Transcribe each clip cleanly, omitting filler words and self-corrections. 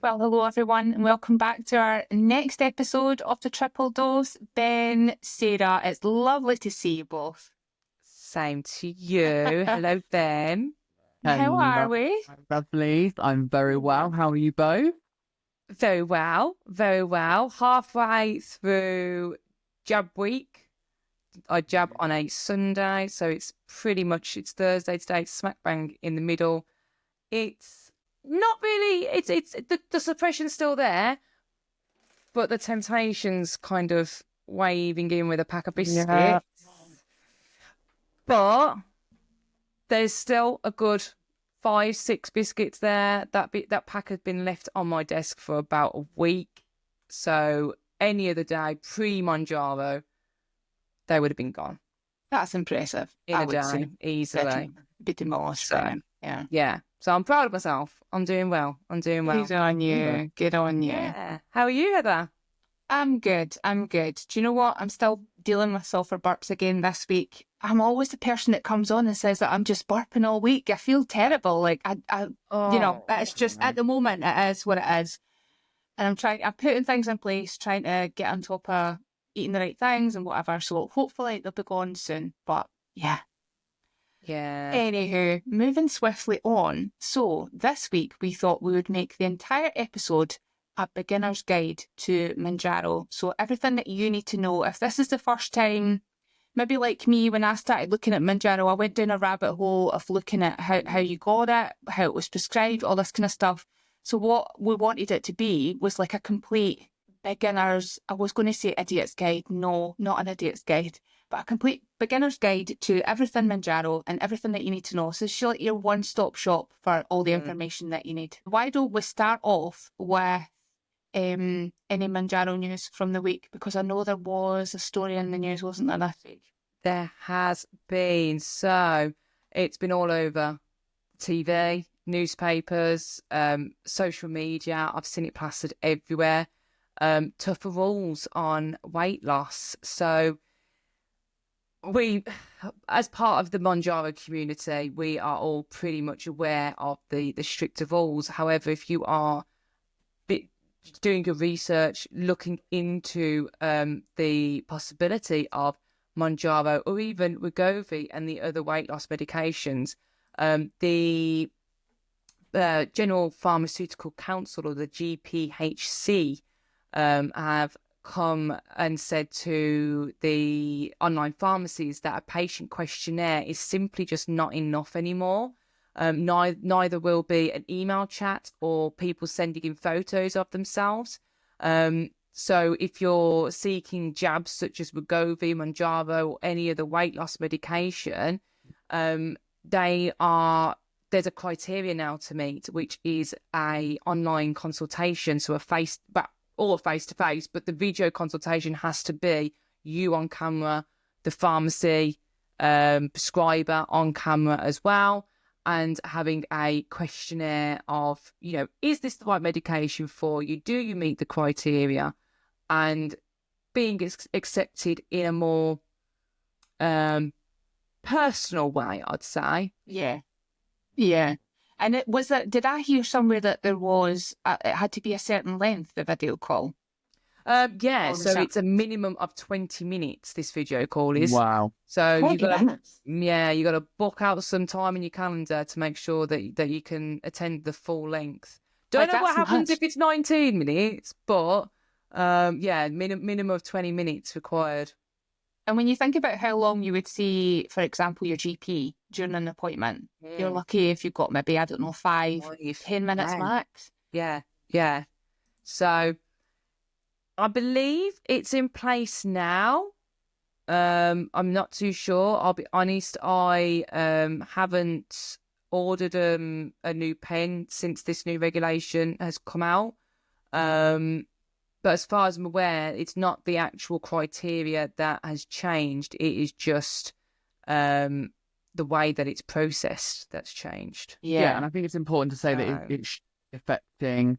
Well, hello everyone, and welcome back to our next episode of the Triple Dose. Ben, Sarah, it's lovely to see you both. Same to you. Hello, Ben. How are Hello, we? lovely. I'm very well. How are you both? Very well, very well. Halfway through jab week. I jab on a Sunday, so it's Thursday today, it's smack bang in the middle. It's not really, it's the suppression's still there, but the temptation's kind of waving in with a pack of Yeah. biscuits. But there's still a good 5, 6 biscuits there. That pack had been left on my desk for about a week. So any other day, pre-Mounjaro, they would have been gone That's impressive. in I a would say day, easily. be demolished by now. Yeah. Yeah. So I'm proud of myself. I'm doing well. Good on you. Good on you. Yeah. How are you, Heather? I'm good. Do you know what? I'm still dealing with sulfur burps again this week. I'm always the person that comes on and says that I'm just burping all week. I feel terrible. Like it's just at the moment it is what it is. And I'm putting things in place, trying to get on top of eating the right things and whatever. So hopefully they'll be gone soon. But yeah. Yeah. Anywho, moving swiftly on. So this week we thought we would make the entire episode a beginner's guide to Mounjaro. So everything that you need to know, if this is the first time, maybe like me, when I started looking at Mounjaro, I went down a rabbit hole of looking at how you got it, how it was prescribed, all this kind of stuff. So what we wanted it to be was like a complete beginner's, I was going to say idiot's guide. No, not an idiot's guide, but a complete beginner's guide to everything Mounjaro and everything that you need to know. So it's like your one-stop shop for all the information that you need. Why don't we start off with any Mounjaro news from the week? Because I know there was a story in the news, wasn't there, this week? There has been. So it's been all over TV, newspapers, social media. I've seen it plastered everywhere. Tougher rules on weight loss. So we, as part of the Mounjaro community, we are all pretty much aware of the stricter rules. However, if you are doing your research, looking into the possibility of Mounjaro or even Wegovy and the other weight loss medications, the General Pharmaceutical Council, or the GPHC, have come and said to the online pharmacies that a patient questionnaire is simply just not enough anymore. Neither will be an email chat or people sending in photos of themselves. So if you're seeking jabs such as Wegovy, Mounjaro, or any other weight loss medication, there's a criteria now to meet, which is a online consultation, so face to face, but the video consultation has to be you on camera, the pharmacy prescriber on camera as well, and having a questionnaire of, is this the right medication for you? Do you meet the criteria? And being accepted in a more personal way, I'd say. Yeah. Yeah. And did I hear somewhere that there was, it had to be a certain length, the video call? Yeah, so it's a minimum of 20 minutes, this video call is. Wow. So 20 minutes? you got to book out some time in your calendar to make sure that you can attend the full length. Don't know what happens if it's 19 minutes, but minimum of 20 minutes required. And when you think about how long you would see, for example, your GP during an appointment, you're lucky if you've got maybe, 5-10 minutes max. Yeah. So I believe it's in place now. I'm not too sure. I'll be honest, I haven't ordered a new pen since this new regulation has come out. But as far as I'm aware, it's not the actual criteria that has changed. It is just the way that it's processed that's changed. Yeah, and I think it's important to say that it's affecting.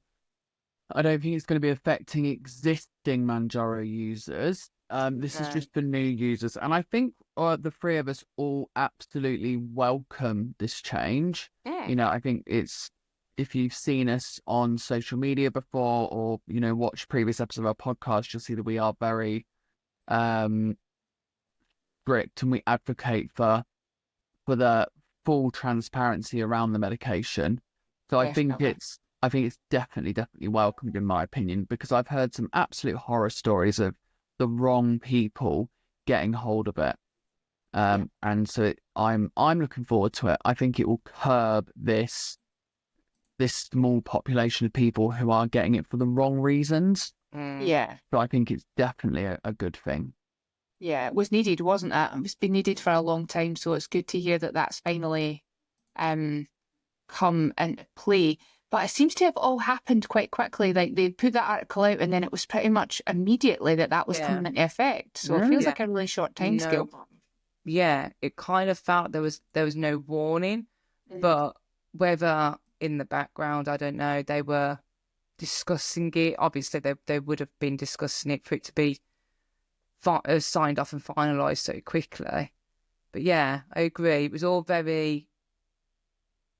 I don't think it's going to be affecting existing Mounjaro users. This is just for new users, and I think the three of us all absolutely welcome this change. Yeah. I think it's if you've seen us on social media before, or watched previous episodes of our podcast, you'll see that we are very strict, and we advocate for the full transparency around the medication. So I think it's definitely welcomed, in my opinion, because I've heard some absolute horror stories of the wrong people getting hold of it. And so I'm looking forward to it. I think it will curb this small population of people who are getting it for the wrong reasons. Yeah. So I think it's definitely a good thing. Yeah, it was needed, wasn't it? It's been needed for a long time, so it's good to hear that that's finally come into play. But it seems to have all happened quite quickly. Like, they put that article out, and then it was pretty much immediately that was coming into effect. So it feels like a really short timescale. Yeah, it kind of felt there was no warning, but whether in the background, I don't know, they were discussing it. Obviously, they would have been discussing it for it to be signed off and finalised so quickly. But yeah, I agree. It was all very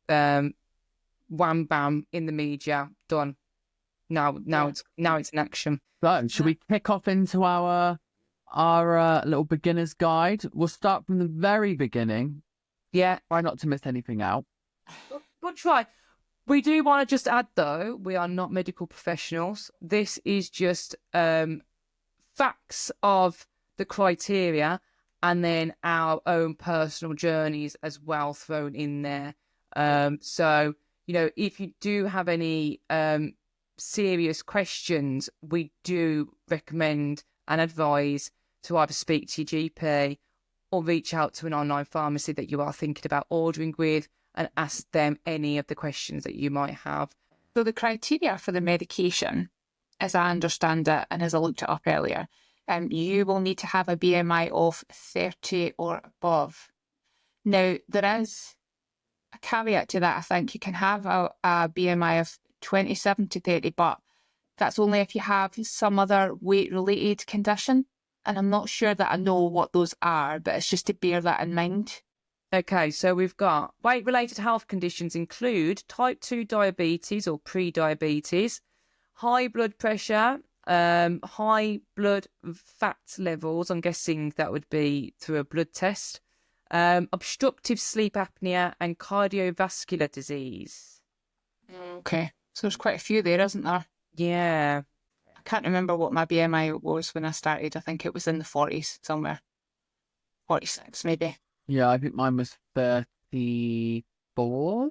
wham bam in the media, done. Now it's in action. So should we kick off into our little beginner's guide? We'll start from the very beginning. Yeah. Try not to miss anything out. But try. We do want to just add, though, we are not medical professionals. This is just facts of the criteria, and then our own personal journeys as well thrown in there. So, if you do have any serious questions, we do recommend and advise to either speak to your GP or reach out to an online pharmacy that you are thinking about ordering with and ask them any of the questions that you might have. So the criteria for the medication, as I understand it, and as I looked it up earlier, you will need to have a BMI of 30 or above. Now, there is a caveat to that. I think you can have a BMI of 27 to 30, but that's only if you have some other weight-related condition. And I'm not sure that I know what those are, but it's just to bear that in mind. Okay, so we've got weight-related health conditions include type 2 diabetes or pre-diabetes, high blood pressure, high blood fat levels. I'm guessing that would be through a blood test, obstructive sleep apnea, and cardiovascular disease. Okay, so there's quite a few there, isn't there? Yeah. I can't remember what my BMI was when I started. I think it was in the 40s somewhere. 46 maybe. Yeah, I think mine was 34.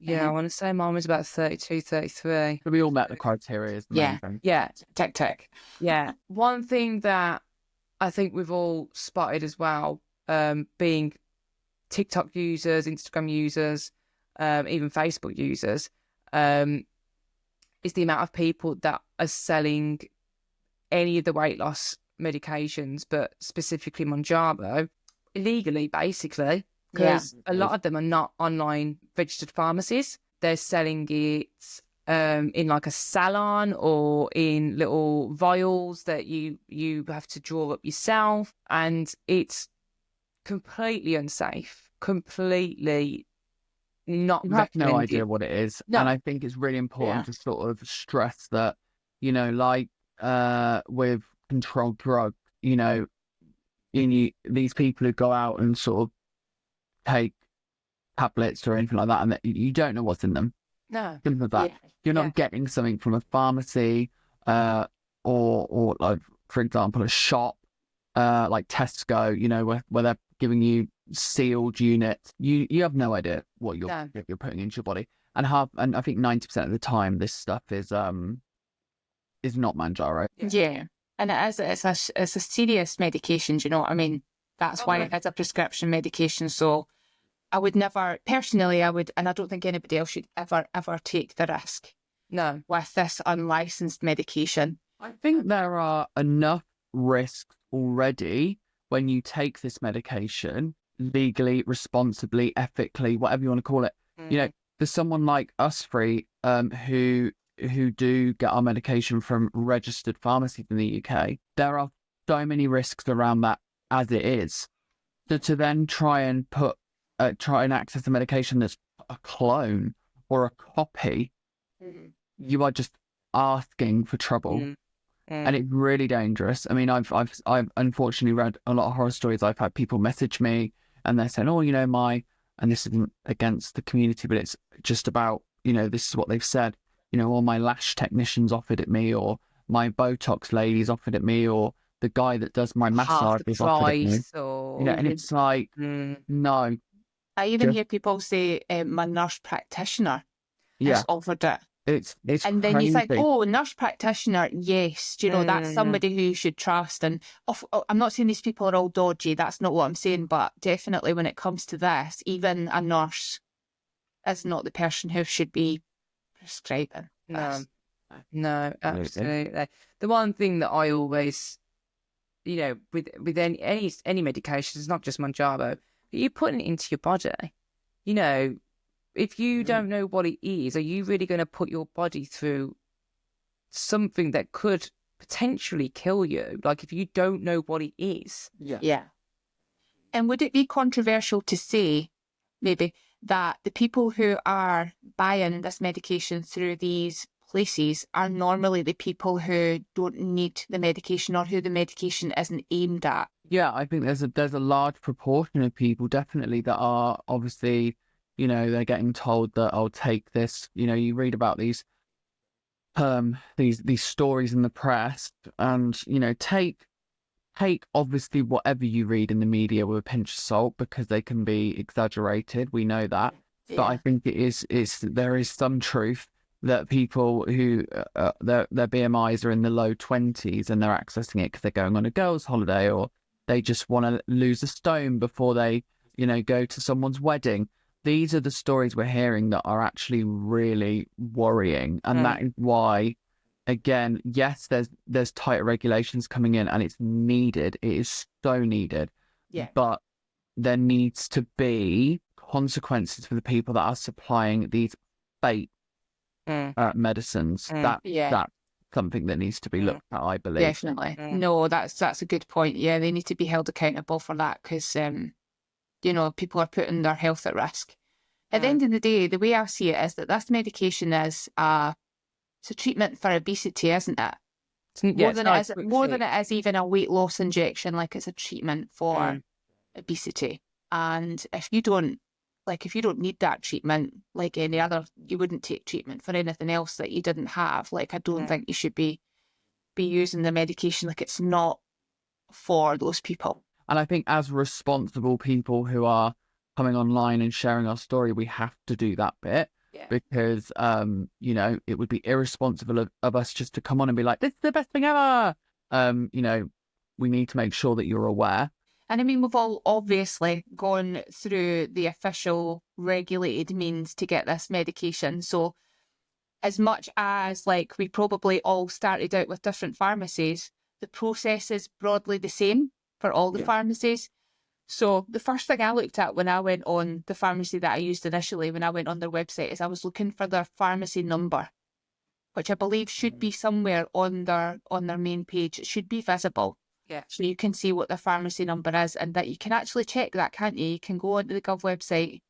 Yeah, I want to say mine was about 32, 33. So we all met the criteria. Is the main thing. Yeah. Tick. Yeah. One thing that I think we've all spotted as well, being TikTok users, Instagram users, even Facebook users, is the amount of people that are selling any of the weight loss medications, but specifically Mounjaro, illegally, basically, because a lot of them are not online registered pharmacies. They're selling it in like a salon or in little vials that you have to draw up yourself, and it's completely unsafe, completely not You have recommended. no idea what it is. No. And I think it's really important to sort of stress that, like with controlled drugs, these people who go out and sort of take tablets or anything like that, and that you don't know what's in them. No. Simple as that. You're not getting something from a pharmacy or like, for example, a shop like Tesco, where they're giving you sealed units. You have no idea what you're putting into your body. And I think 90% of the time this stuff is not Mounjaro. Yeah. And it's a serious medication, do you know what I mean? That's why it is a prescription medication. So I would never, personally, and I don't think anybody else should ever take the risk with this unlicensed medication. I think there are enough risks already when you take this medication legally, responsibly, ethically, whatever you want to call it. For someone like us three, who do get our medication from registered pharmacies in the UK, there are so many risks around that as it is. So to then try and access a medication that's a clone or a copy, you are just asking for trouble. And it's really dangerous. I mean, I've unfortunately read a lot of horror stories. I've had people message me and they're saying, oh, and this isn't against the community, but it's just about, this is what they've said, all my lash technicians offered at me, or my Botox ladies offered at me, or the guy that does my massage is offered at me. And it's like, no. I even hear people say my nurse practitioner has offered it. It's and then you think, oh, nurse practitioner, yes, that's somebody who you should trust. And I'm not saying these people are all dodgy, that's not what I'm saying, but definitely when it comes to this, even a nurse is not the person who should be prescribing this. No, absolutely. The one thing that I always, with any medication, it's not just Mounjaro, but you're putting it into your body, if you don't know what it is, are you really going to put your body through something that could potentially kill you? Like, if you don't know what it is. Yeah. And would it be controversial to say, maybe, that the people who are buying this medication through these places are normally the people who don't need the medication or who the medication isn't aimed at? Yeah, I think there's a large proportion of people definitely that are obviously, they're getting told that I'll take this. You read about these stories in the press, and take obviously whatever you read in the media with a pinch of salt, because they can be exaggerated. We know that, but I think there is some truth that people who their BMIs are in the low 20s and they're accessing it because they're going on a girls' holiday, or they just want to lose a stone before they go to someone's wedding. These are the stories we're hearing that are actually really worrying. And that is why, again, yes, there's tighter regulations coming in, and it's needed. It is so needed. Yeah. But there needs to be consequences for the people that are supplying these fake medicines. That's something that needs to be looked at, I believe. Definitely. No, that's a good point. Yeah, they need to be held accountable for that, because people are putting their health at risk. At the end of the day, the way I see it is that this medication is it's a treatment for obesity, isn't it? More than it is even a weight loss injection. Like, it's a treatment for obesity. And if you don't need that treatment, like any other, you wouldn't take treatment for anything else that you didn't have. Like, I don't think you should be using the medication. Like, it's not for those people. And I think as responsible people who are coming online and sharing our story, we have to do that bit. Because, it would be irresponsible of us just to come on and be like, this is the best thing ever. We need to make sure that you're aware. And I mean, we've all obviously gone through the official regulated means to get this medication. So as much as we probably all started out with different pharmacies, the process is broadly the same for all the pharmacies. So the first thing I looked at when I went on the pharmacy that I used initially, when I went on their website, is I was looking for their pharmacy number, which I believe should be somewhere on their main page. It should be visible. Yeah. So you can see what the pharmacy number is, and that you can actually check that, can't you? You can go onto the Gov website.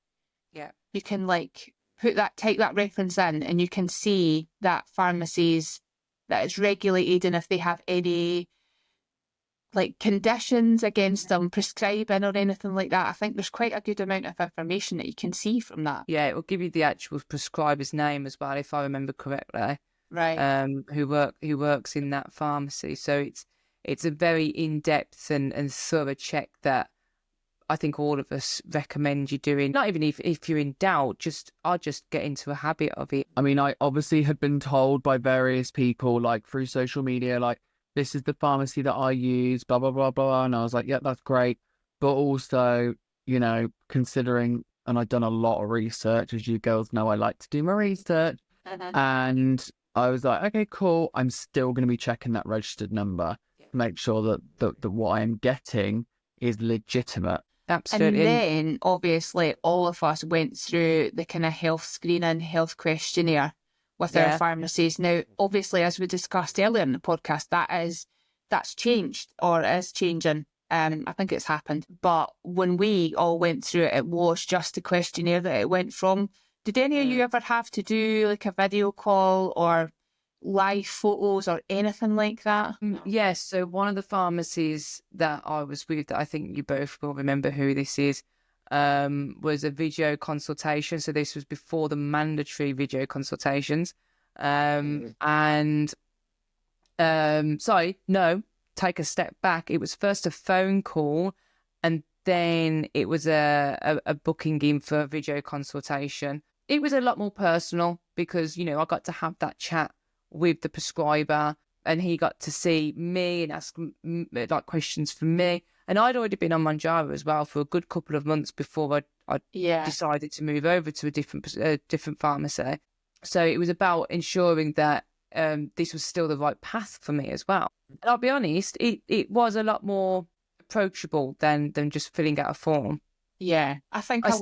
Yeah. You can type that reference in, and you can see that pharmacies that it's regulated, and if they have any conditions against them prescribing or anything like that. I think there's quite a good amount of information that you can see from that. Yeah, it will give you the actual prescriber's name as well, if I remember correctly. Right. Who works in that pharmacy. So it's a very in-depth and thorough check that I think all of us recommend you doing. Not even if you're in doubt, I'll just get into a habit of it. I mean, I obviously had been told by various people, through social media, this is the pharmacy that I use, blah, blah, blah, blah. And I was like, yeah, that's great. But also, considering, and I've done a lot of research, as you girls know, I like to do my research. And I was like, okay, cool. I'm still going to be checking that registered number to make sure that what I'm getting is legitimate. Absolutely. And then, obviously, all of us went through the kind of health screening, health questionnaire with our pharmacies. Now, obviously, as we discussed earlier in the podcast, that's changed, or is changing. I think it's happened. But when we all went through it, it was just a questionnaire that it went from. Did any of you ever have to do like a video call or live photos or anything like that? Yes. So one of the pharmacies that I was with, that I think you both will remember who this is, was a video consultation. So this was before the mandatory video consultations. Sorry, no, take a step back. It was first a phone call, and then it was a booking in for a video consultation. It was a lot more personal because, you know, I got to have that chat with the prescriber, and he got to see me and ask like questions from me. And I'd already been on Mounjaro as well for a good couple of months before I decided to move over to a different pharmacy. So it was about ensuring that this was still the right path for me as well. And I'll be honest, it was a lot more approachable than just filling out a form. Yeah, I think I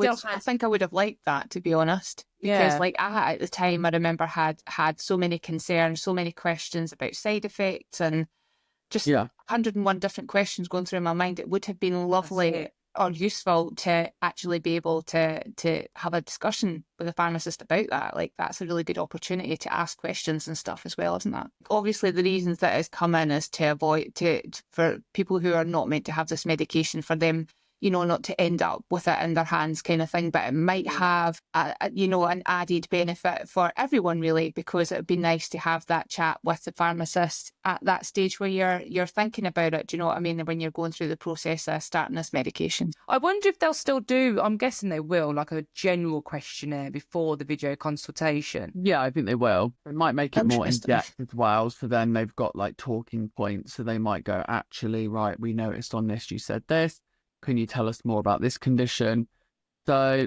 would have liked that, to be honest, because like at the time, I remember had so many concerns, so many questions about side effects, and just 101 different questions going through my mind. It would have been lovely or useful to actually be able to have a discussion with a pharmacist about that. Like, that's a really good opportunity to ask questions and stuff as well, isn't that? Obviously, the reasons that it's come in is to avoid for people who are not meant to have this medication, for them, you know, not to end up with it in their hands, kind of thing. But it might have, an added benefit for everyone, really, because it would be nice to have that chat with the pharmacist at that stage where you're thinking about it. Do you know what I mean? When you're going through the process of starting this medication. I wonder if they'll still do, I'm guessing they will, like a general questionnaire before the video consultation. Yeah, I think they will. They might make it more in-depth as well, so then they've got like talking points. So they might go, actually, right, we noticed on this you said this. Can you tell us more about this condition? So,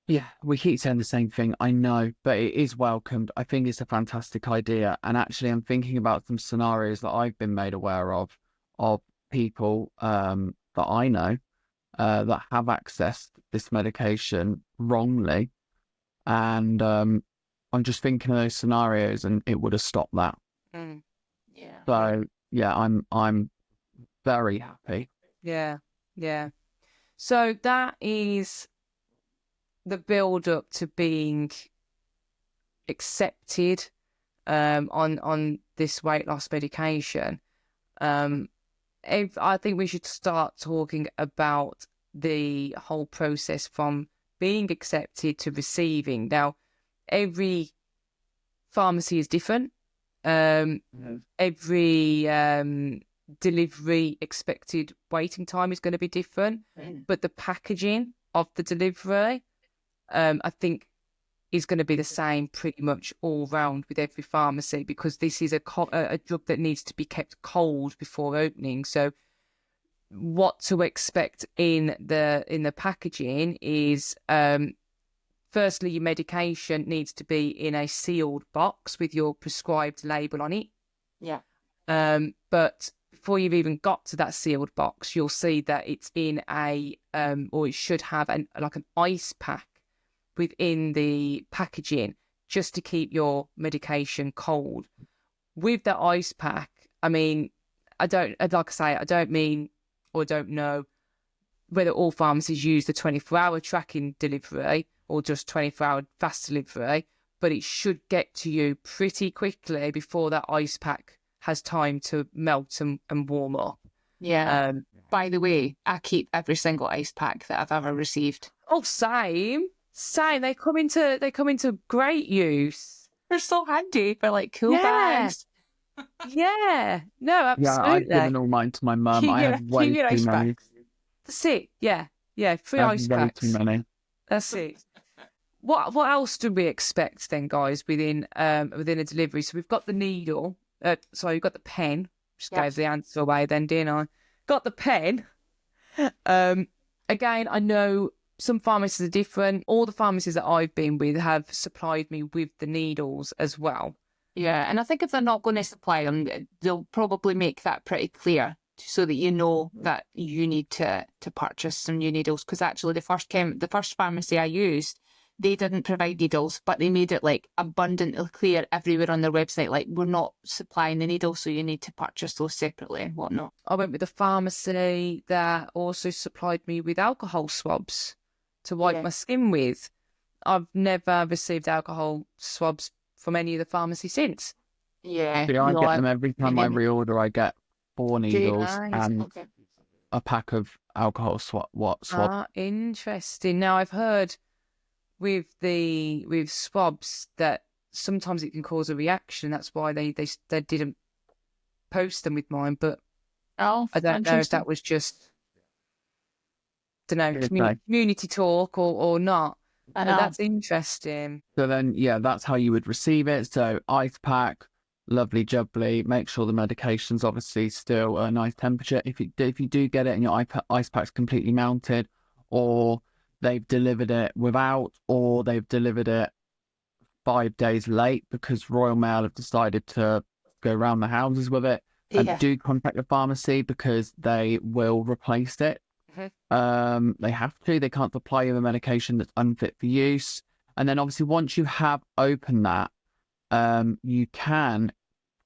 yeah, we keep saying the same thing, I know, but it is welcomed. I think it's a fantastic idea. And actually, I'm thinking about some scenarios that I've been made aware of people that I know that have accessed this medication wrongly. And I'm just thinking of those scenarios, and it would have stopped that. Yeah. So, yeah, I'm very happy. Yeah. Yeah. So that is the build up to being accepted on this weight loss medication. I think we should start talking about the whole process from being accepted to receiving. Now, every pharmacy is different. Every delivery expected waiting time is going to be different, but the packaging of the delivery, I think, is going to be the same pretty much all round with every pharmacy, because this is a drug that needs to be kept cold before opening. So what to expect in the packaging is, firstly, your medication needs to be in a sealed box with your prescribed label on it. Yeah. But before you've even got to that sealed box, you'll see that it's in or it should have an ice pack within the packaging, just to keep your medication cold. With the ice pack, I mean, I don't mean, or don't know whether all pharmacies use the 24-hour tracking delivery or just 24-hour fast delivery, but it should get to you pretty quickly before that ice pack has time to melt and warm up. Yeah. By the way, I keep every single ice pack that I've ever received. Oh, same. They come into great use. They're so handy for like cool bags. Yeah. No, absolutely. Yeah, I've given all mine to my mum. I have way too many. That's it. Yeah. Free ice packs. Way too many. That's it. What else do we expect then, guys, within a delivery? So we've got the needle. You've got the pen. Just gave the answer away then, didn't I? Got the pen. Again, I know some pharmacies are different. All the pharmacies that I've been with have supplied me with the needles as well. Yeah, and I think if they're not going to supply them, they'll probably make that pretty clear so that you know that you need to purchase some new needles. Because actually, the first pharmacy I used, they didn't provide needles, but they made it like abundantly clear everywhere on their website, like, we're not supplying the needles, so you need to purchase those separately and whatnot. I went with a pharmacy that also supplied me with alcohol swabs to wipe my skin with. I've never received alcohol swabs from any of the pharmacies since. Yeah. See, I get them every time I reorder. I get 4 needles and a pack of alcohol swab. Interesting. Now I've heard with swabs that sometimes it can cause a reaction. That's why they didn't post them with mine. But I don't know if that was just, community talk or not. But that's interesting. So then, yeah, that's how you would receive it. So ice pack, lovely jubbly. Make sure the medication's obviously still a nice temperature. If you do get it and your ice pack's completely mounted, or they've delivered it without, or they've delivered it 5 days late because Royal Mail have decided to go around the houses with it, do contact the pharmacy because they will replace it. They have to. They can't supply you a medication that's unfit for use. And then obviously once you have opened that, you can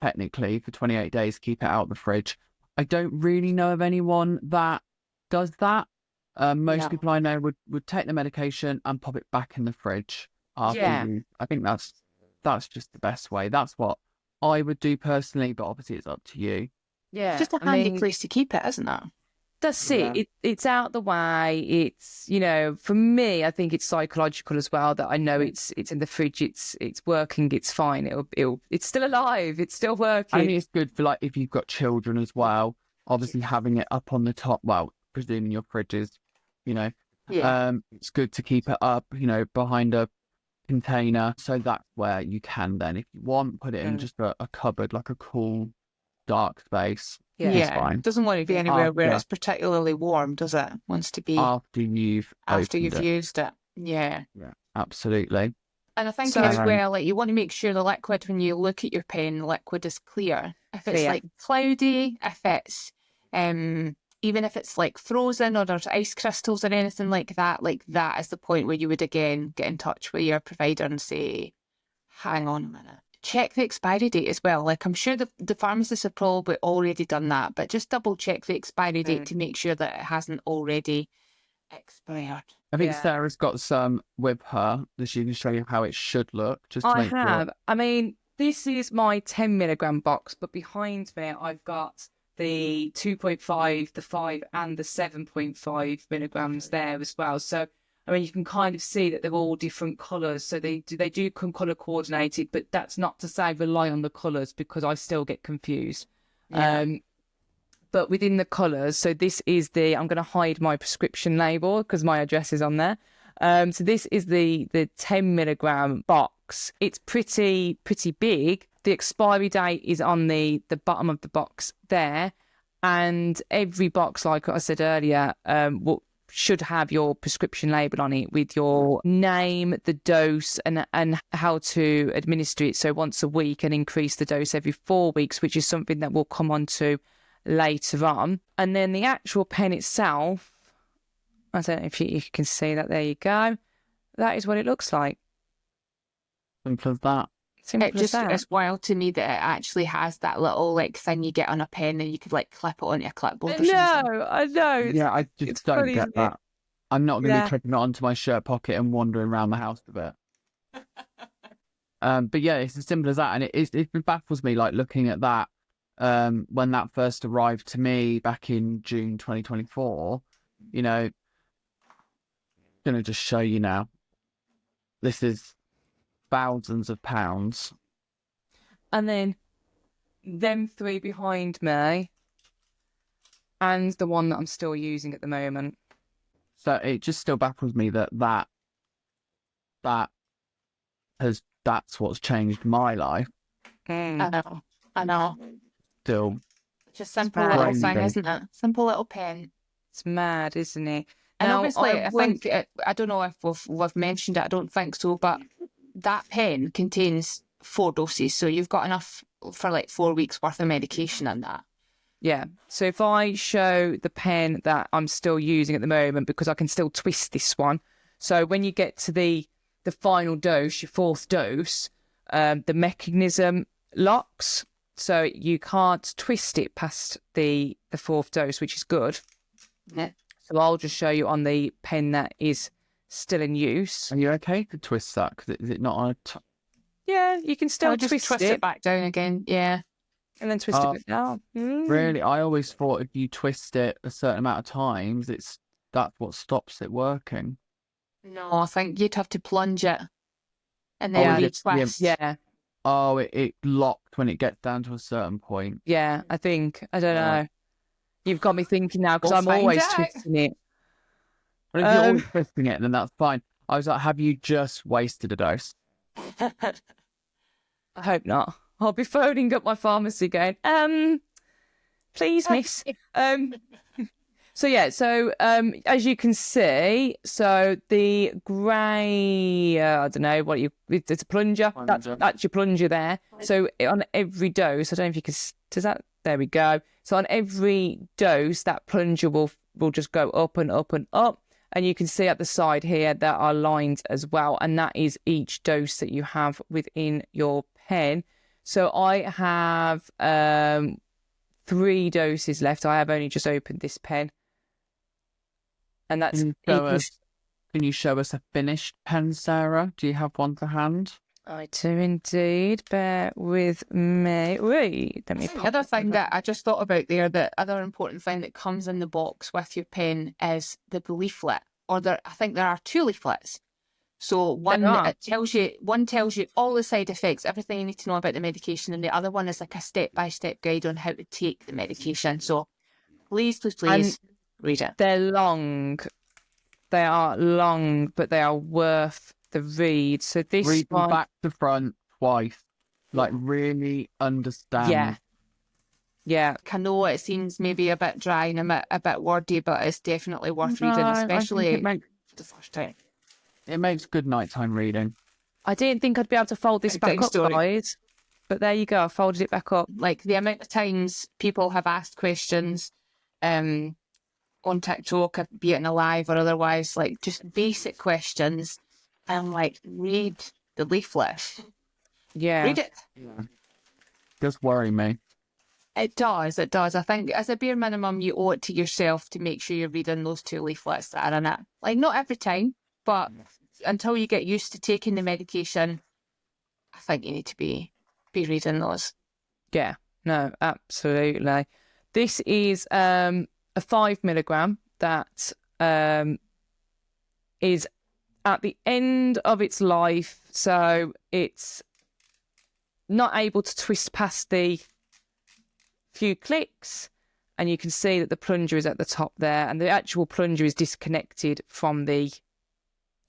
technically for 28 days keep it out of the fridge. I don't really know of anyone that does that. Most people I know would take the medication and pop it back in the fridge after you. I think that's just the best way. That's what I would do personally, but obviously it's up to you. Yeah, it's just a handy place to keep it, isn't it? That's it. It's out the way. It's, for me, I think it's psychological as well, that I know it's in the fridge. It's working. It's fine. It's still alive. It's still working. I think it's good for if you've got children as well. Obviously having it up on the top. Well, presuming your fridge is, it's good to keep it up, behind a container. So that's where you can then, if you want, put it in just a cupboard, like a cool, dark space. Yeah, fine. It doesn't want to be anywhere where it's particularly warm, does it? It wants to be after you've used it. Yeah, absolutely. And I think as well, you want to make sure the liquid, when you look at your pen, the liquid is clear. If it's cloudy, if it's even if it's frozen or there's ice crystals or anything like that is the point where you would again get in touch with your provider and say, hang on a minute. Check the expiry date as well. I'm sure the pharmacists have probably already done that, but just double check the expiry date to make sure that it hasn't already expired. I think Sarah's got some with her that she can show you how it should look. I have. I mean, this is my 10 milligram box, but behind me I've got the 2.5, the 5 and the 7.5 milligrams there as well. So I mean, you can kind of see that they're all different colours. So they do come colour coordinated, but that's not to say rely on the colours, because I still get confused. Yeah. But within the colours, so this is I'm going to hide my prescription label because my address is on there. So this is the 10 milligram box. It's pretty big. The expiry date is on the bottom of the box there. And every box, like I said earlier, should have your prescription label on it with your name, the dose, and how to administer it. So once a week, and increase the dose every 4 weeks, which is something that we'll come on to later on. And then the actual pen itself, I don't know if you can see that. There you go. That is what it looks like. Simple as that. It's wild to me that it actually has that little thing you get on a pen and you could clip it onto a clipboard or something. I know. Yeah, I just don't get that. I'm not going to be clipping it onto my shirt pocket and wandering around the house with it. But yeah, it's as simple as that. And it baffles me, looking at that when that first arrived to me back in June 2024. I'm going to just show you now. This is thousands of pounds. And then them 3 behind me and the one that I'm still using at the moment. So it just still baffles me that's what's changed my life. I know. Still. Just simple little thing, isn't it? Simple little pen. It's mad, isn't it? And now, obviously, I think, I don't know if we've mentioned it, I don't think so, but that pen contains 4 doses, so you've got enough for 4 weeks worth of medication in that. Yeah. So if I show the pen that I'm still using at the moment, because I can still twist this one. So when you get to the final dose, your 4th dose, the mechanism locks, so you can't twist it past the 4th dose, which is good. Yeah. So I'll just show you on the pen that is still in use. Are you okay to twist that? Because is it not on a... Yeah, you can still just twist it it back down again. Yeah. and then twist it back down. Really? I always thought if you twist it a certain amount of times, that's what stops it working. No, I think you'd have to plunge it and then retwist. Yeah. Oh, it locked when it gets down to a certain point. Yeah, I think. I don't know. You've got me thinking now because I'm always twisting it. But if you're always twisting it, then that's fine. I was like, have you just wasted a dose? I hope not. I'll be phoning up my pharmacy going, please, miss. So as you can see, so the grey, I don't know what it's a plunger. That's your plunger there. So on every dose, I don't know if you can, there we go. So on every dose, that plunger will just go up and up and up. And you can see at the side here, there are lines as well. And that is each dose that you have within your pen. So I have 3 doses left. I have only just opened this pen. And that's... Can you show us a finished pen, Sarah? Do you have one to hand? I do indeed. Bear with me. Wait, let me pop. The other thing that I just thought about there, the other important thing that comes in the box with your pen is the leaflet. I think there are 2 leaflets. So one tells you all the side effects, everything you need to know about the medication, and the other one is like a step-by-step guide on how to take the medication. So please read it. They're long. They are long, but they are worth the read. So this read one, them back to front twice, like really understand. Yeah. I know it seems maybe a bit dry and a bit wordy, but it's definitely worth reading, especially the first time. It makes good nighttime reading. I didn't think I'd be able to fold this back up, guys. But there you go. I folded it back up. Like the amount of times people have asked questions on TikTok, be it in a live or otherwise, like just basic questions, and like read the leaflet. Yeah. Read it. Yeah. Does worry me. It does. I think as a bare minimum, you owe it to yourself to make sure you're reading those 2 leaflets that are in it. Like not every time, but until you get used to taking the medication, I think you need to be reading those. Yeah, no, absolutely. This is a 5 milligram that is at the end of its life, so it's not able to twist past the few clicks, and you can see that the plunger is at the top there, and the actual plunger is disconnected from the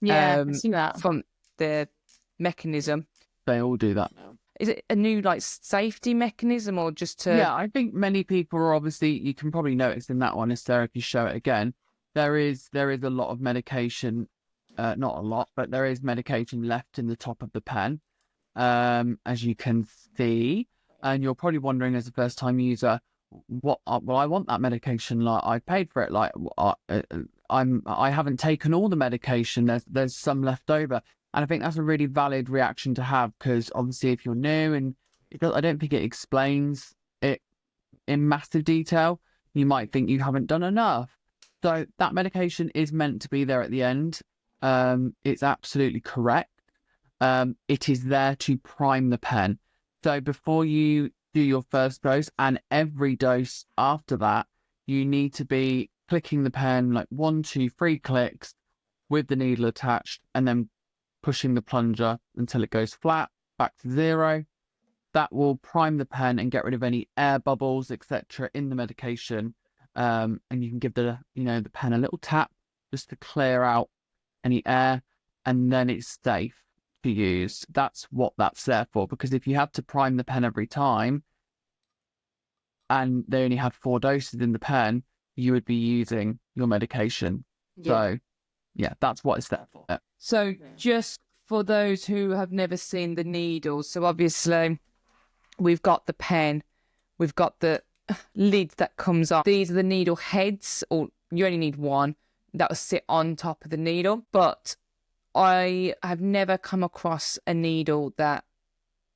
I see that. from the mechanism. They all do that now. Is it a new like safety mechanism or just to... Yeah, I think many people are obviously, you can probably notice in that one, is there, if you show it again, there is a lot of medication, not a lot, but there is medication left in the top of the pen, as you can see. And you're probably wondering as a first time user, well, I want that medication. Like I paid for it. Like I haven't taken all the medication. There's some left over. And I think that's a really valid reaction to have, because obviously if you're new and I don't think it explains it in massive detail, you might think you haven't done enough. So that medication is meant to be there at the end. It's absolutely correct. It is there to prime the pen. So before you do your first dose and every dose after that, you need to be clicking the pen like 1, 2, 3 clicks with the needle attached, and then pushing the plunger until it goes flat, back to 0. That will prime the pen and get rid of any air bubbles, etc. in the medication. And you can give the pen a little tap just to clear out any air, and then it's safe to use. That's what that's there for, because if you had to prime the pen every time and they only had 4 doses in the pen, you would be using your medication. So yeah, that's what it's there for. So just for those who have never seen the needles, so obviously we've got the pen, we've got the lid that comes off. These are the needle heads, or you only need one that will sit on top of the needle. But I have never come across a needle that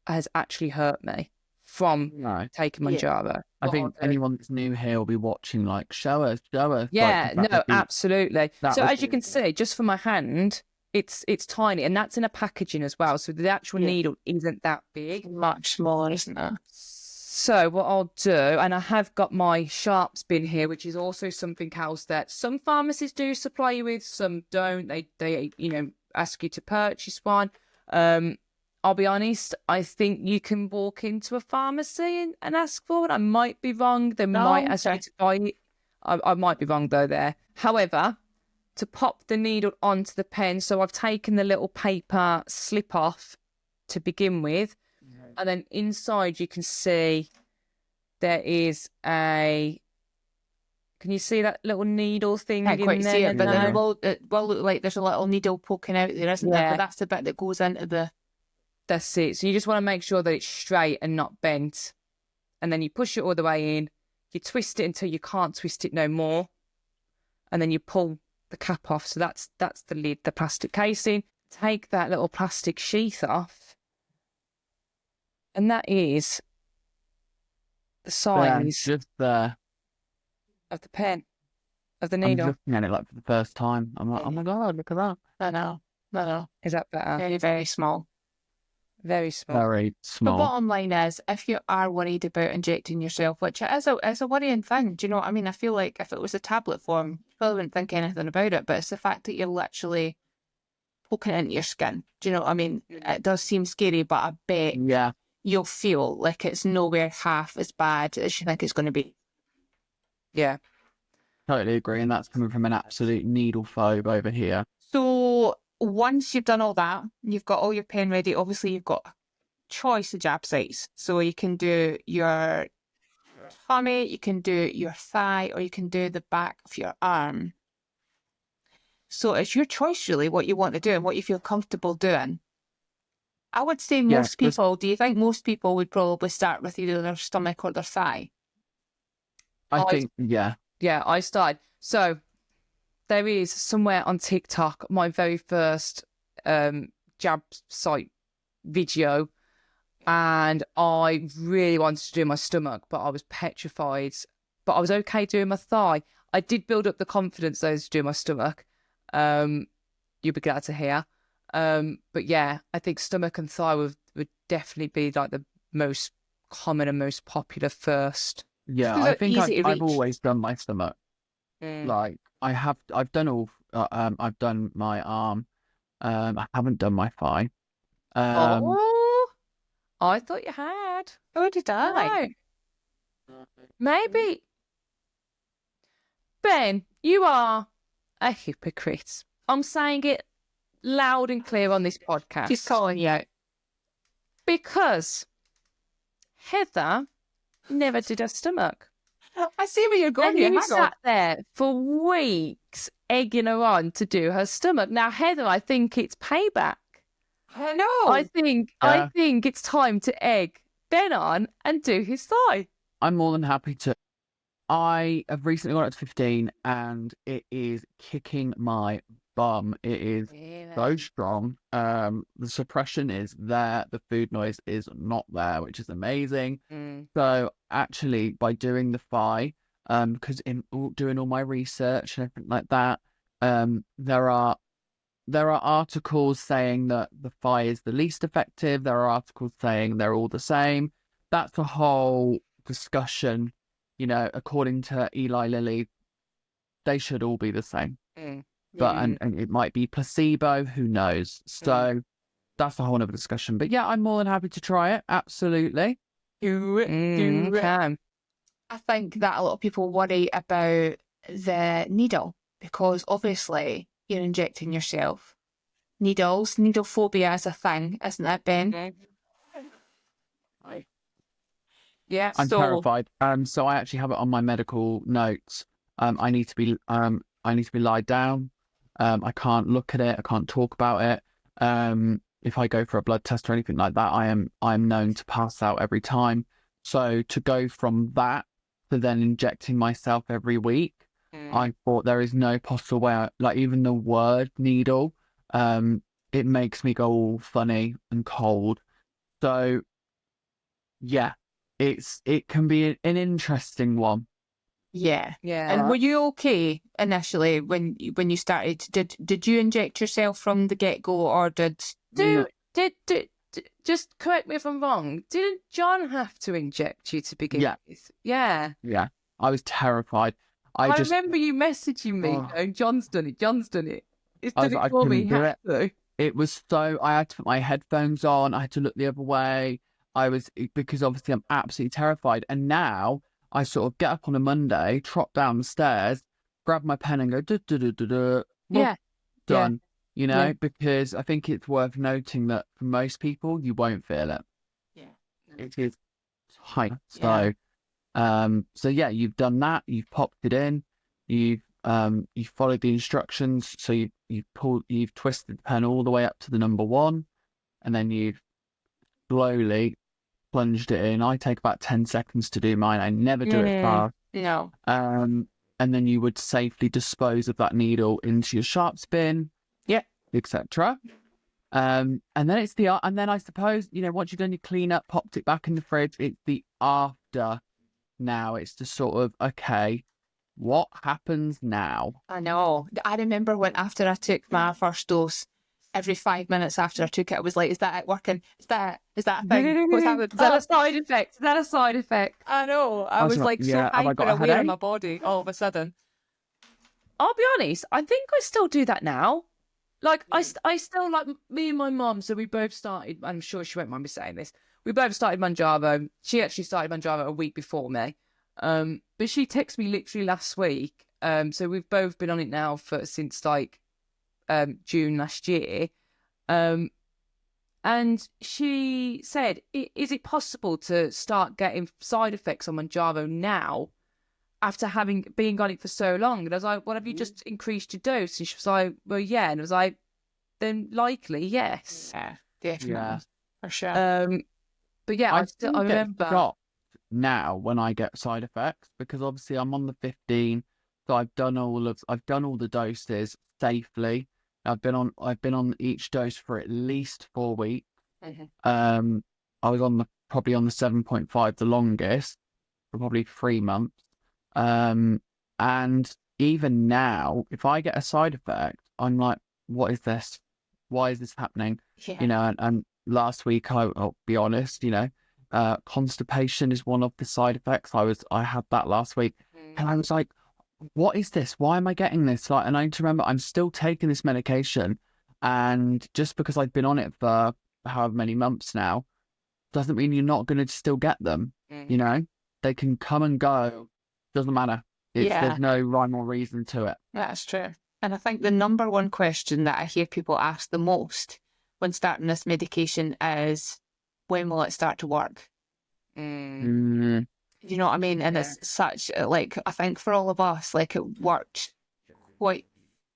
has actually hurt me. from No. taking Mounjaro. I think anyone that's new here will be watching, like, show us. Yeah, Like, no, absolutely. So was as you can see, just for my hand, it's tiny, and that's in a packaging as well. So the actual needle isn't that big. Much smaller, isn't it? So what I'll do, and I have got my sharps bin here, which is also something else that some pharmacies do supply you with, some don't. They ask you to purchase one. I'll be honest, I think you can walk into a pharmacy and ask for it. I might be wrong. They might ask you to buy it. I might be wrong though there. However, to pop the needle onto the pen, so I've taken the little paper slip off to begin with, and then inside you can see there is a. Can you see that little needle thing Can't in quite there? see it, but No. it will look like there's a little needle poking out there, isn't there? But that's the bit that goes into the. That's it. So you just want to make sure that it's straight and not bent. And then you push it all the way in. You twist it until you can't twist it no more. And then you pull the cap off. So that's the lid, the plastic casing. Take that little plastic sheath off. And that is the size just there. of the pen, of the I'm needle. looking at it like for the first time. I'm like, oh my God, look at that. I know. Is that better? Very, very small. Very small. Very small. The bottom line is, if you are worried about injecting yourself, which it is a worrying thing, do you know what I mean? I feel like if it was a tablet form, you probably wouldn't think anything about it, but it's the fact that you're literally poking it into your skin. Do you know what I mean? It does seem scary, but I bet you'll feel like it's nowhere half as bad as you think it's going to be. Yeah. Totally agree, and that's coming from an absolute needle phobe over here. So once you've done all that, you've got all your pen ready. Obviously, you've got a choice of jab sites. So you can do your tummy, you can do your thigh, or you can do the back of your arm. So it's your choice, really, what you want to do and what you feel comfortable doing. I would say most people, do you think most people would probably start with either their stomach or their thigh? I think, yeah. Yeah, I started. So there is somewhere on TikTok, my very first jab site video, and I really wanted to do my stomach, but I was petrified. But I was okay doing my thigh. I did build up the confidence though to do my stomach. You'll be glad to hear. But yeah, I think stomach and thigh would definitely be like the most common and most popular first. Yeah, I think I've always done my stomach. Like I've done I've done my arm. I haven't done my thigh. I thought you had. Oh, did I? No. Maybe. Ben, you are a hypocrite. I'm saying it loud and clear on this podcast. She's calling you out. Because Heather never did her stomach. I see where you're going. And you sat there for weeks egging her on to do her stomach. Now, Heather, I think it's payback. I know. I think it's time to egg Ben on and do his thigh. I'm more than happy to. I have recently gone up to 15 and it is kicking my bum. It is so strong. The suppression is there. The food noise is not there, which is amazing. So actually, by doing the thigh, because in doing all my research and everything like that, there are articles saying that the thigh is the least effective. There are articles saying they're all the same. That's a whole discussion. You know, according to Eli Lilly, they should all be the same. But and it might be placebo, who knows? So that's a whole other discussion. But yeah, I'm more than happy to try it. Absolutely. Okay. I think that a lot of people worry about the needle because obviously you're injecting yourself. Needles, needle phobia is a thing, isn't it, Ben? Yeah, I'm terrified. So I actually have it on my medical notes. I need to be lied down. I can't look at it. I can't talk about it. If I go for a blood test or anything like that, I'm known to pass out every time. So to go from that to then injecting myself every week, I thought there is no possible way. Like even the word needle, it makes me go all funny and cold. So yeah, it can be an interesting one. Yeah. Yeah. And were you okay initially when you started? Did you inject yourself from the get-go, or did Just correct me if I'm wrong. Didn't John have to inject you to begin with? Yeah. Yeah, I was terrified. I remember you messaging me going, John's done it. John's done it. He's done it for me. He had to. It was so, I had to put my headphones on. I had to look the other way. Because obviously I'm absolutely terrified. And now I sort of get up on a Monday, trot down the stairs, grab my pen and go, Yeah. done. You know, because I think it's worth noting that for most people, you won't feel it. Yeah. It is tight. Yeah. So yeah, you've done that. You've popped it in. You've followed the instructions. So you've twisted the pen all the way up to the number 1, and then you've slowly plunged it in. I take about 10 seconds to do mine. I never do it fast. No. And then you would safely dispose of that needle into your sharps bin. Yeah. Etc. And then and then I suppose, once you've done your cleanup, popped it back in the fridge, it's the after. Now it's the sort of, okay, what happens now? I know. I remember when after I took my first dose, every 5 minutes after I took it, I was like, "Is that it working? Is that a thing? What's happening? Is that a side effect? Is that a side effect?" I know. I was like so have I hyper got a aware of headache? my body all of a sudden. I'll be honest, I think I still do that now. Like, I still, like, me and my mum, so we both started, I'm sure she won't mind me saying this, we both started Mounjaro. She actually started Mounjaro a week before me. But she texted me literally last week. So we've both been on it now since like June last year. And she said, is it possible to start getting side effects on Mounjaro now after having been on it for so long? And I was like, well, have you just increased your dose? And she was like, well, yeah. And I was like, then likely, yes. Yeah, definitely. Yeah. For sure. But yeah, I remember shocked now when I get side effects, because obviously I'm on the 15, so I've done all the doses safely. I've been on each dose for at least 4 weeks. Mm-hmm. I was probably on the 7.5 the longest for probably 3 months. And even now, if I get a side effect, I'm like, what is this? Why is this happening? Yeah. And last week, I'll be honest, constipation is one of the side effects. I had that last week, and I was like, what is this? Why am I getting this? Like, and I need to remember I'm still taking this medication, and just because I've been on it for however many months now, doesn't mean you're not going to still get them. They can come and go. Doesn't matter. There's no rhyme or reason to it. That's true. And I think the number one question that I hear people ask the most when starting this medication is, when will it start to work? Mm. You know what I mean? And it's such, like, I think for all of us, like, it worked quite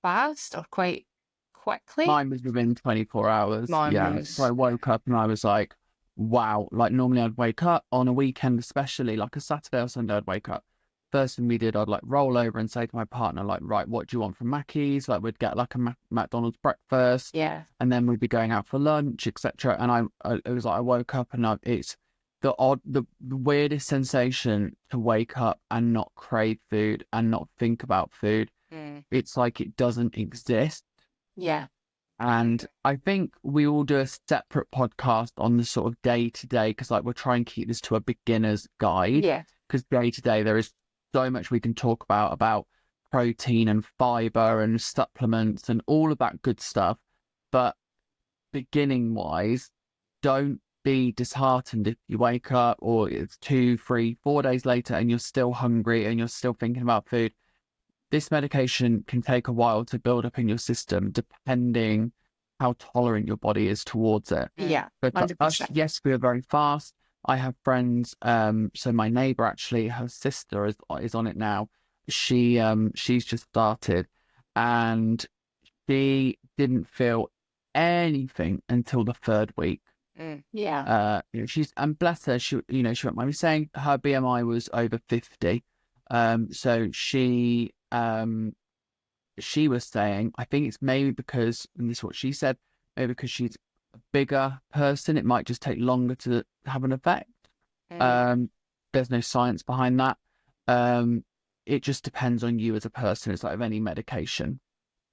fast or quite quickly. Mine was within 24 hours. So I woke up and I was like, wow. Like, normally I'd wake up on a weekend, especially like a Saturday or Sunday, I'd wake up. First thing we did, I'd like roll over and say to my partner, like, right, what do you want from Mackey's? Like, we'd get like a McDonald's breakfast. Yeah. And then we'd be going out for lunch, etc. And it was like I woke up and it's the weirdest sensation to wake up and not crave food and not think about food. It's like it doesn't exist. Yeah. And I think we will do a separate podcast on the sort of day to day, because like we're trying to keep this to a beginner's guide. Yeah. Because day to day there is so much we can talk about protein and fiber and supplements and all of that good stuff. But beginning wise, don't be disheartened if you wake up or it's 2, 3, 4 days later and you're still hungry and you're still thinking about food. This medication can take a while to build up in your system, depending how tolerant your body is towards it. Yeah. But 100%. us, yes, we are very fast. I have friends. So my neighbor, actually, her sister is on it now. She's just started, and she didn't feel anything until the 3rd week. Yeah. And bless her, she won't mind me saying her BMI was over 50. So she was saying, I think it's maybe because, and this is what she said, maybe because she's a bigger person, it might just take longer to have an effect. There's no science behind that. It just depends on you as a person. It's like with any medication.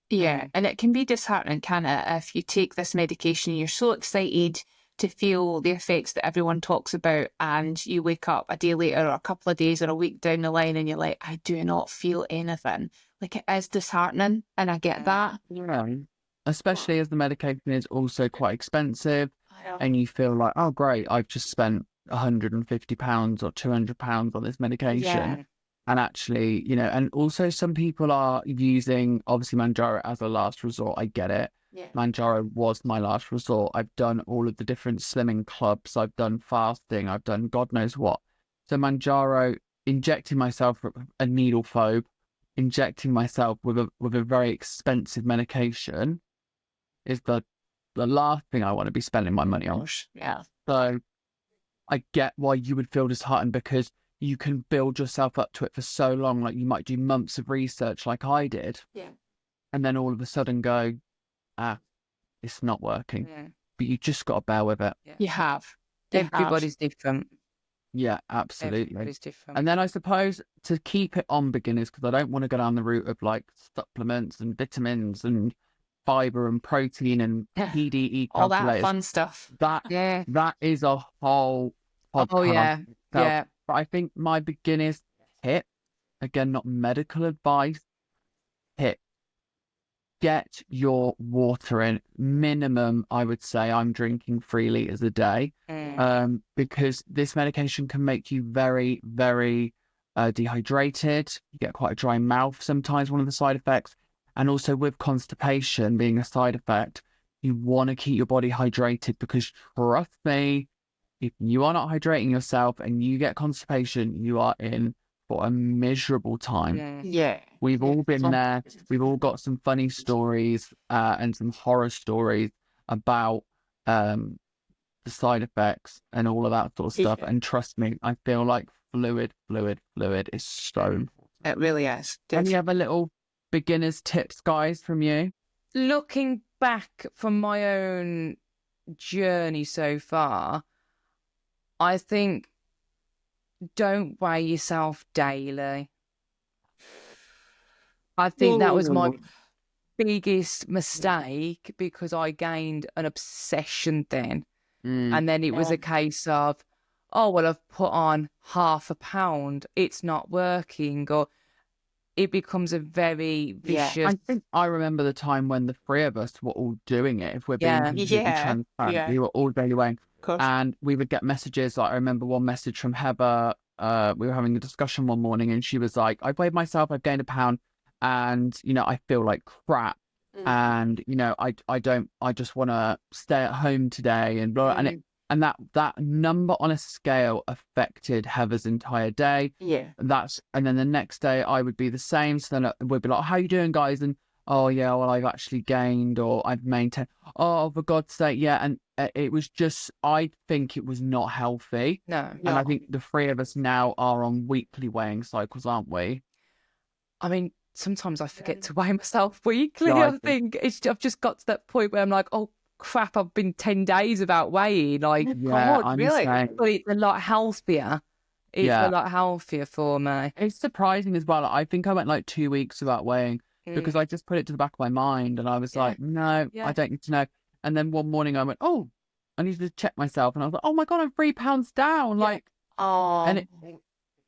Yeah, and it can be disheartening, can it? If you take this medication, you're so excited to feel the effects that everyone talks about, and you wake up a day later or a couple of days or a week down the line and you're like, I do not feel anything. Like, it is disheartening, and I get that. Yeah. Especially as the medication is also quite expensive, and you feel like, oh great, I've just spent £150 or £200 on this medication. Yeah. And actually, and also some people are using obviously Mounjaro as a last resort. I get it. Yeah. Mounjaro was my last resort. I've done all of the different slimming clubs. I've done fasting. I've done God knows what. So Mounjaro, injecting myself with a needle phobe, injecting myself with a very expensive medication is the last thing I want to be spending my money on. Yeah. So I get why you would feel disheartened, because you can build yourself up to it for so long. Like, you might do months of research like I did. Yeah. And then all of a sudden go, it's not working. Yeah. But you just got to bear with it. Yeah. You have. Everybody's different. Yeah, absolutely. Everybody's different. And then I suppose to keep it on beginners, because I don't want to go down the route of like supplements and vitamins and fiber and protein and PDE all that fun stuff. That is a whole podcast. Oh yeah. Yeah. But I think my beginner's tip, again, not medical advice, tip: get your water in. Minimum, I would say, I'm drinking 3 liters a day, because this medication can make you very, very dehydrated. You get quite a dry mouth sometimes, one of the side effects. And also with constipation being a side effect, you want to keep your body hydrated, because trust me, if you are not hydrating yourself and you get constipation, you are in for a miserable time. Yeah. We've all been there. We've all got some funny stories and some horror stories about the side effects and all of that sort of stuff. And trust me, I feel like fluid is so important. It really is. Any other little beginners tips, guys, from you? Looking back from my own journey so far, I think don't weigh yourself daily. I think that was my biggest mistake, because I gained an obsession then. And then it was a case of, oh, well, I've put on half a pound, it's not working, or it becomes a very vicious... I think I remember the time when the three of us were all doing it. If we're being completely transparent, we were all daily weighing. And we would get messages. Like, I remember one message from Heather. We were having a discussion one morning, and she was like, I weighed myself, I've gained a pound, and, I feel like crap. And, I just want to stay at home today, and blah. And that number on a scale affected Heather's entire day. Yeah. And then the next day I would be the same. So then we'd be like, how you doing, guys? And, oh yeah, well, I've actually gained, or I've maintained. Oh, for God's sake, yeah. And it was just, I think it was not healthy. No. And I think the three of us now are on weekly weighing cycles, aren't we? I mean, sometimes I forget to weigh myself weekly. I think I've just got to that point where I'm like, oh crap, I've been 10 days without weighing. Like, God, really? But it's a lot healthier. It's a lot healthier for me. It's surprising as well. I think I went like 2 weeks without weighing, because I just put it to the back of my mind, and I was like, no, I don't need to know. And then one morning I went, oh, I need to check myself. And I was like, oh my God, I'm 3 pounds down. Like, and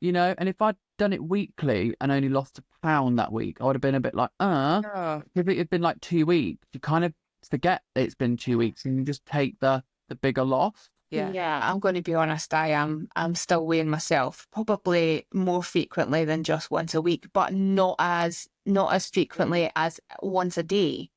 and if I'd done it weekly and only lost a pound that week, I would have been a bit like, if it had been like 2 weeks, you kind of forget it's been 2 weeks and you just take the bigger loss. Yeah, I'm going to be honest. I'm still weighing myself, probably more frequently than just once a week, but not as frequently as once a day.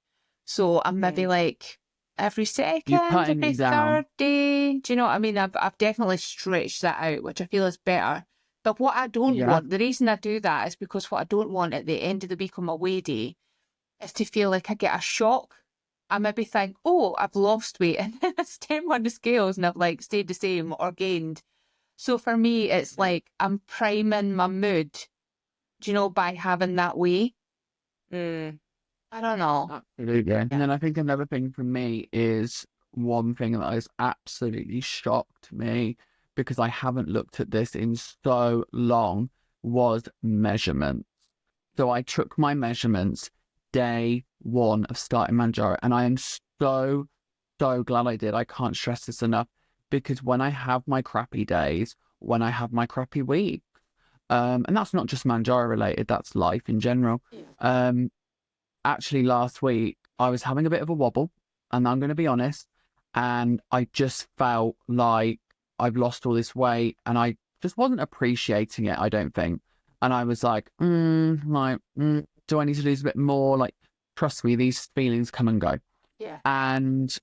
So I'm maybe like every second, every third day. Do you know what I mean? I've definitely stretched that out, which I feel is better. But what I don't want, the reason I do that is because what I don't want at the end of the week on my weigh day is to feel like I get a shock. I maybe think, oh, I've lost weight, and then I step on the scales and I've like stayed the same or gained. So for me, it's like I'm priming my mood, do you know, by having that weigh. I don't know. Absolutely. And then I think another thing for me is one thing that has absolutely shocked me, because I haven't looked at this in so long, was measurements. So I took my measurements day one of starting Mounjaro, and I am so, so glad I did. I can't stress this enough, because when I have my crappy days, when I have my crappy week, and that's not just Mounjaro related, that's life in general. Actually, last week, I was having a bit of a wobble, and I'm going to be honest, and I just felt like I've lost all this weight, and I just wasn't appreciating it, I don't think. And I was like, do I need to lose a bit more? Like, trust me, these feelings come and go. Yeah. And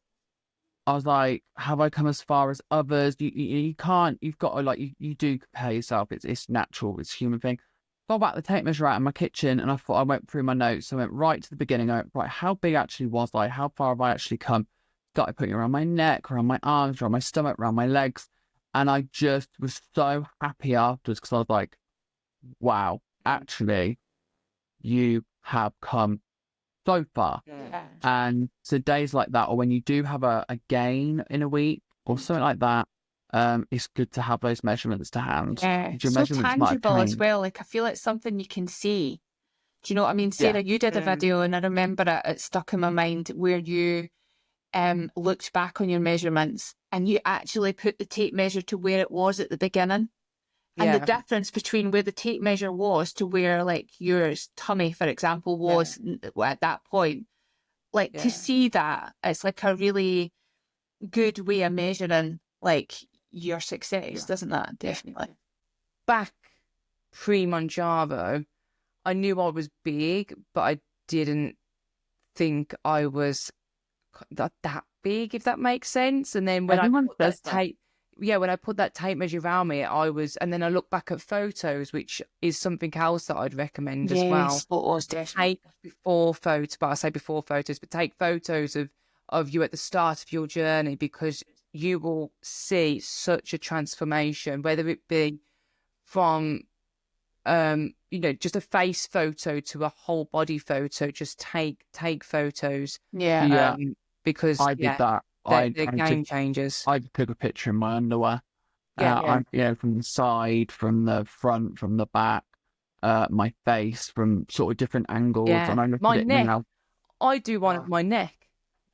I was like, have I come as far as others? You can't, you've got to, like, you do compare yourself. It's natural, it's a human thing. So I got the tape measure out in my kitchen, and I thought, I went through my notes. I went right to the beginning. I went, right, how big actually was I? How far have I actually come? Started putting it around my neck, around my arms, around my stomach, around my legs. And I just was so happy afterwards, because I was like, wow, actually, you have come so far. Yeah. And so days like that, or when you do have a gain in a week or something like that, it's good to have those measurements to hand. Yeah. Your So measurements might have tangible as changed. well. Like, I feel it's something you can see. Do you know what I mean? Yeah. Sarah, you did a video, and I remember it stuck in my mind, where you looked back on your measurements, and you actually put the tape measure to where it was at the beginning. And the difference between where the tape measure was to where, like, your tummy, for example, was at that point. Like, to see that, it's like a really good way of measuring, like, your success, doesn't that? Definitely. Back pre-Mounjaro, I knew I was big, but I didn't think I was that big, if that makes sense. And then when Everyone I put that says that. tape, when I put that tape measure around me, and then I look back at photos, which is something else that I'd recommend as well. Yes, photos, definitely. Take before photos, but I say before photos, but take photos of you at the start of your journey, because you will see such a transformation, whether it be from just a face photo to a whole body photo. Just take photos. Yeah. Because I did that. they're game changers. I took a picture in my underwear. Yeah. From the side, from the front, from the back, my face, from sort of different angles. Yeah. And I look My at it neck. now. I do one of my neck.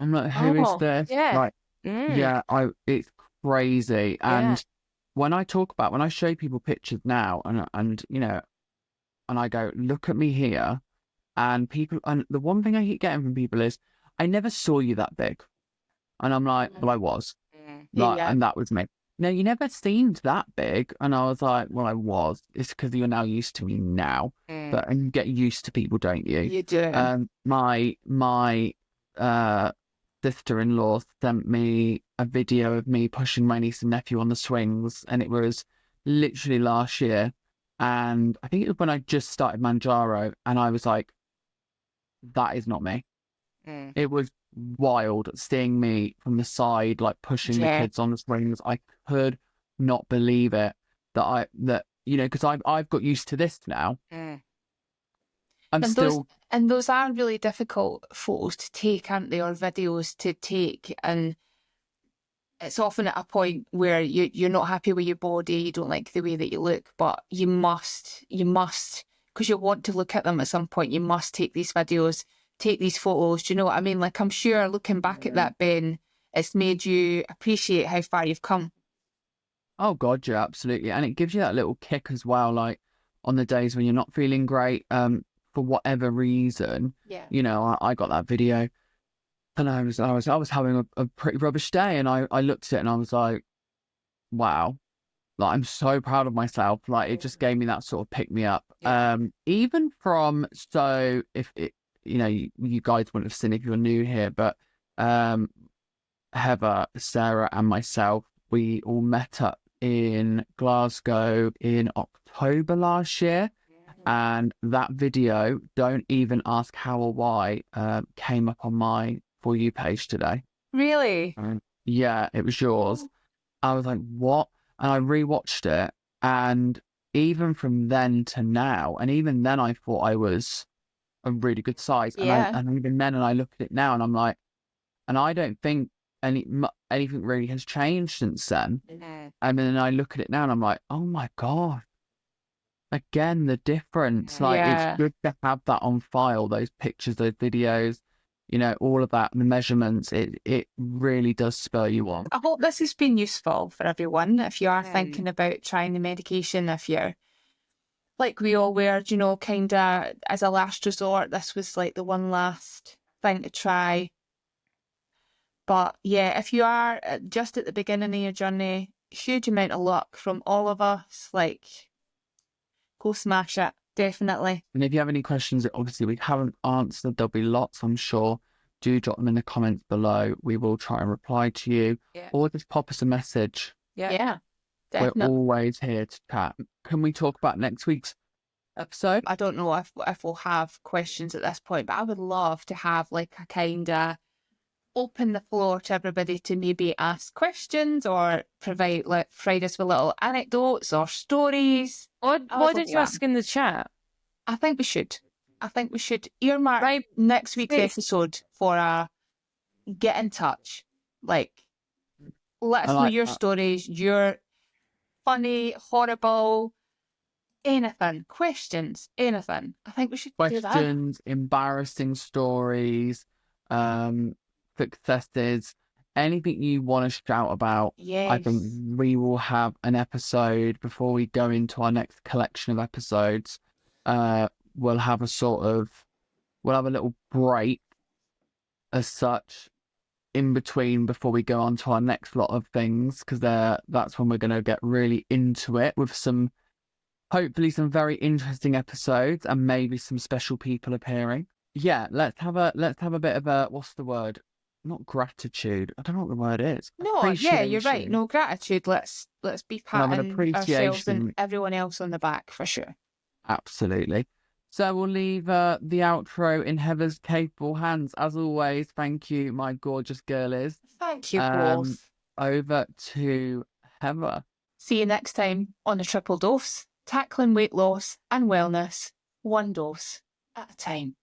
I'm like, who is this? Yeah. Like, it's crazy. And when I show people pictures now, and and I go, look at me here, and the one thing I keep getting from people is, I never saw you that big. And I'm like, well, I was. And that was me. No, you never seemed that big. And I was like, well, I was. It's because you're now used to me now. And you get used to people, don't you? You do. My sister-in-law sent me a video of me pushing my niece and nephew on the swings, and it was literally last year. And I think it was when I just started Mounjaro, and I was like, that is not me. It was wild seeing me from the side, like pushing the kids on the swings. I could not believe it because I've got used to this now. Those are really difficult photos to take, aren't they, or videos to take, and it's often at a point where you're not happy with your body, you don't like the way that you look, but you must, because you want to look at them at some point, you must take these videos, take these photos. Do you know what I mean? Like, I'm sure looking back at that, Ben, it's made you appreciate how far you've come. Oh God, yeah, absolutely. And it gives you that little kick as well, like on the days when you're not feeling great, for whatever reason. I got that video, and I was having a pretty rubbish day, and I looked at it and I was like, wow, like, I'm so proud of myself. Like, it just gave me that sort of pick me up. Even from, so if it, you guys wouldn't have seen if you're new here, but Heather, Sarah, and myself, we all met up in Glasgow in October last year. And that video, don't even ask how or why, came up on my For You page today. Really? Yeah, it was yours. I was like, what? And I rewatched it, and even from then to now, and even then I thought I was a really good size. And even then, and I look at it now, and I'm like, and I don't think anything really has changed since then. Yeah. And then I look at it now and I'm like, oh my God. Again, the difference. Like, Yeah. it's good to have that on file, those pictures, those videos, all of that, the measurements. It really does spur you on. I hope this has been useful for everyone. If you are Yeah. thinking about trying the medication, if you're like we all were, kind of as a last resort, this was like the one last thing to try. But yeah, if you are just at the beginning of your journey, huge amount of luck from all of us. Like, go smash it, definitely. And if you have any questions that obviously we haven't answered, there'll be lots, I'm sure. Do drop them in the comments below. We will try and reply to you. Yeah. Or just pop us a message. Yeah, We're definitely. always here to chat. Can we talk about next week's episode? I don't know if we'll have questions at this point, but I would love to have like a kind of open the floor to everybody to maybe ask questions or provide us with little anecdotes or stories. Why love don't you that. ask in the chat? I think we should earmark next week's episode for a get in touch. Like, let us know your stories, your funny, horrible, anything, questions, anything. I think we should do that. Questions, embarrassing stories, successes, anything you want to shout about. Yes. I think we will have an episode before we go into our next collection of episodes. We'll have a little break as such in between before we go on to our next lot of things, because that's when we're going to get really into it with hopefully some very interesting episodes and maybe some special people appearing. Yeah, let's have a bit of a, what's the word? Not gratitude. I don't know what the word is. No, yeah, you're right. No, gratitude. Let's be patting ourselves and everyone else on the back for sure. Absolutely. So we'll leave the outro in Heather's capable hands. As always, thank you, my gorgeous girlies. Thank you both. Over to Heather. See you next time on the Triple Dose, tackling weight loss and wellness, one dose at a time.